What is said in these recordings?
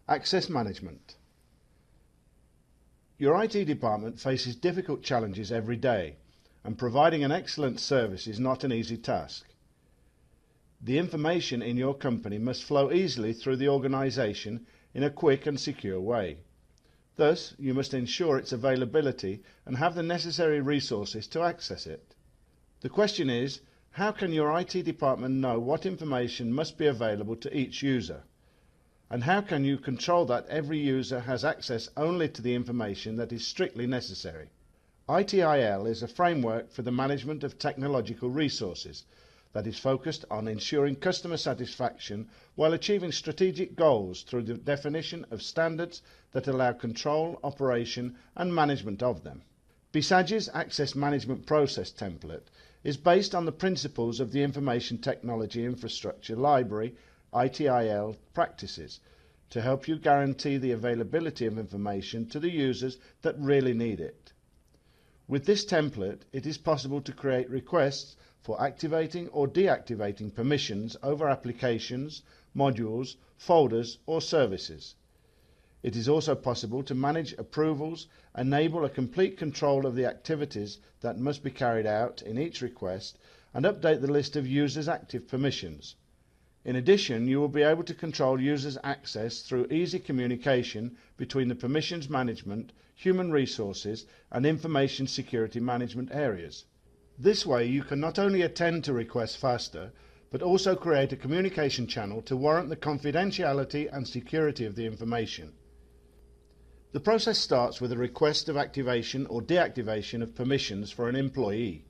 Access management. Your IT department faces difficult challenges every day, and providing an excellent service is not an easy task. The information in your company must flow easily through the organisation in a quick and secure way. Thus, you must ensure its availability and have the necessary resources to access it. The question is, how can your IT department know what information must be available to each user? And how can you control that every user has access only to the information that is strictly necessary? ITIL is a framework for the management of technological resources that is focused on ensuring customer satisfaction while achieving strategic goals through the definition of standards that allow control, operation and management of them. Bizagi's access management process template is based on the principles of the Information Technology Infrastructure Library ITIL practices to help you guarantee the availability of information to the users that really need it. With this template, it is possible to create requests for activating or deactivating permissions over applications, modules, folders or services. It is also possible to manage approvals, enable a complete control of the activities that must be carried out in each request, and update the list of users' active permissions. In addition, you will be able to control users' access through easy communication between the permissions management, human resources and information security management areas. This way you can not only attend to requests faster, but also create a communication channel to warrant the confidentiality and security of the information. The process starts with a request of activation or deactivation of permissions for an employee.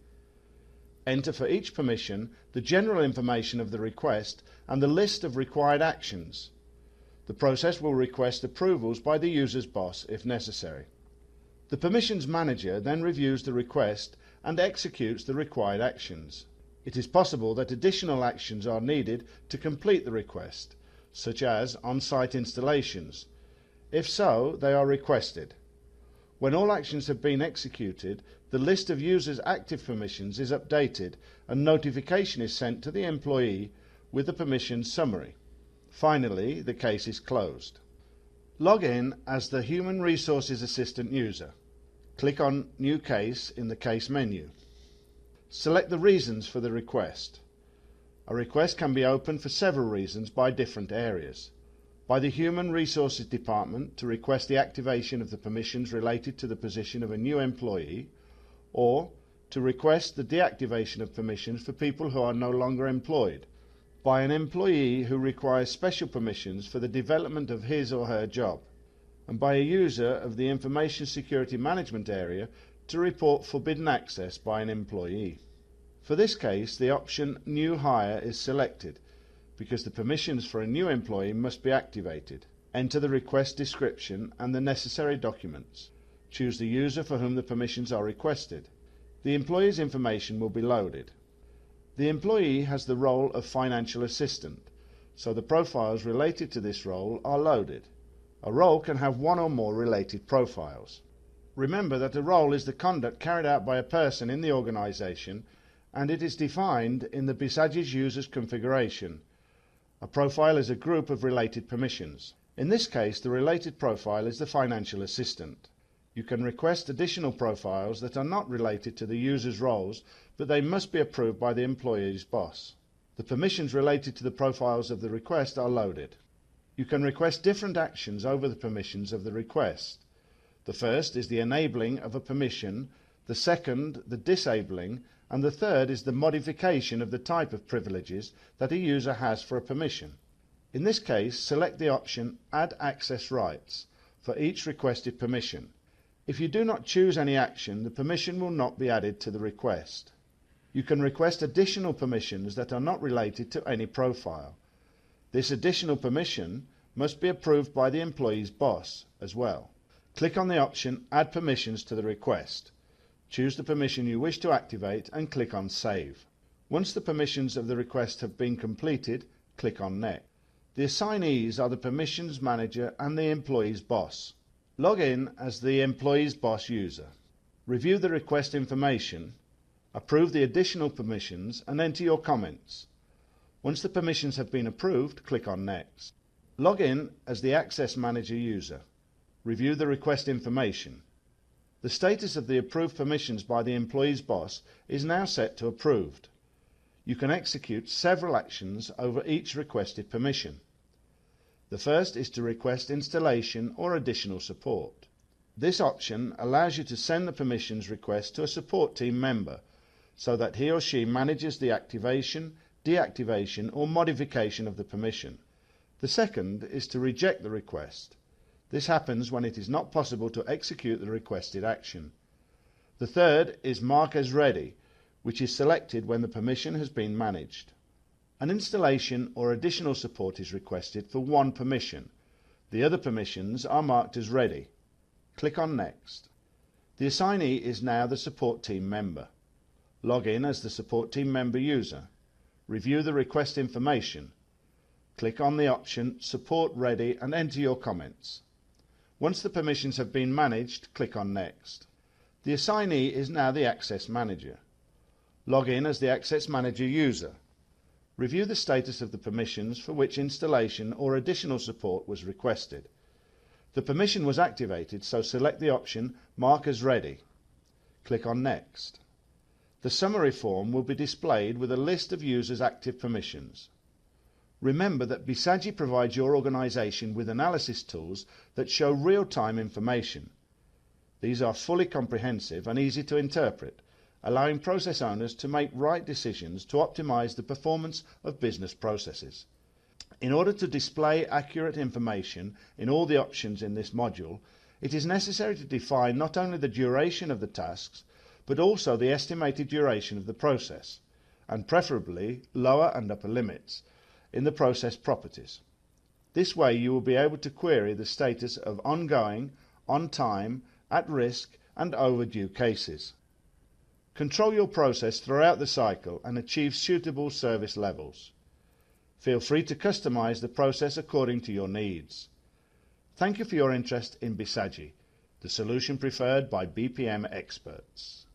Enter for each permission the general information of the request and the list of required actions. The process will request approvals by the user's boss if necessary. The permissions manager then reviews the request and executes the required actions. It is possible that additional actions are needed to complete the request, such as on-site installations. If so, they are requested. When all actions have been executed, the list of users' active permissions is updated and notification is sent to the employee with the permissions summary. Finally, the case is closed. Log in as the Human Resources Assistant user. Click on New Case in the Case menu. Select the reasons for the request. A request can be opened for several reasons by different areas. By the Human Resources Department to request the activation of the permissions related to the position of a new employee, or to request the deactivation of permissions for people who are no longer employed. By an employee who requires special permissions for the development of his or her job. And by a user of the Information Security Management area to report forbidden access by an employee. For this case, the option New Hire is selected, because the permissions for a new employee must be activated. Enter the request description and the necessary documents. Choose the user for whom the permissions are requested. The employee's information will be loaded. The employee has the role of financial assistant, so the profiles related to this role are loaded. A role can have one or more related profiles. Remember that a role is the conduct carried out by a person in the organisation, and it is defined in the Bizagi's user's configuration. A profile is a group of related permissions. In this case, the related profile is the financial assistant. You can request additional profiles that are not related to the user's roles, but they must be approved by the employee's boss. The permissions related to the profiles of the request are loaded. You can request different actions over the permissions of the request. The first is the enabling of a permission, the second the disabling, and the third is the modification of the type of privileges that a user has for a permission. In this case, select the option Add Access Rights for each requested permission. If you do not choose any action, the permission will not be added to the request. You can request additional permissions that are not related to any profile. This additional permission must be approved by the employee's boss as well. Click on the option Add Permissions to the request. Choose the permission you wish to activate and click on Save. Once the permissions of the request have been completed, click on Next. The assignees are the permissions manager and the employee's boss. Log in as the employee's boss user. Review the request information, approve the additional permissions and enter your comments. Once the permissions have been approved, click on Next. Log in as the Access Manager user. Review the request information. The status of the approved permissions by the employee's boss is now set to approved. You can execute several actions over each requested permission. The first is to request installation or additional support. This option allows you to send the permissions request to a support team member so that he or she manages the activation, deactivation or modification of the permission. The second is to reject the request. This happens when it is not possible to execute the requested action. The third is Mark as Ready, which is selected when the permission has been managed. An installation or additional support is requested for one permission. The other permissions are marked as ready. Click on Next. The assignee is now the support team member. Log in as the support team member user. Review the request information. Click on the option Support Ready and enter your comments. Once the permissions have been managed, click on Next. The assignee is now the Access Manager. Log in as the Access Manager user. Review the status of the permissions for which installation or additional support was requested. The permission was activated, so select the option Mark as Ready. Click on Next. The summary form will be displayed with a list of users' active permissions. Remember that Bizagi provides your organization with analysis tools that show real-time information. These are fully comprehensive and easy to interpret, allowing process owners to make right decisions to optimize the performance of business processes. In order to display accurate information in all the options in this module, it is necessary to define not only the duration of the tasks, but also the estimated duration of the process, and preferably lower and upper limits in the process properties. This way you will be able to query the status of ongoing, on time, at risk and overdue cases. Control your process throughout the cycle and achieve suitable service levels. Feel free to customize the process according to your needs. Thank you for your interest in Bizagi, the solution preferred by BPM experts.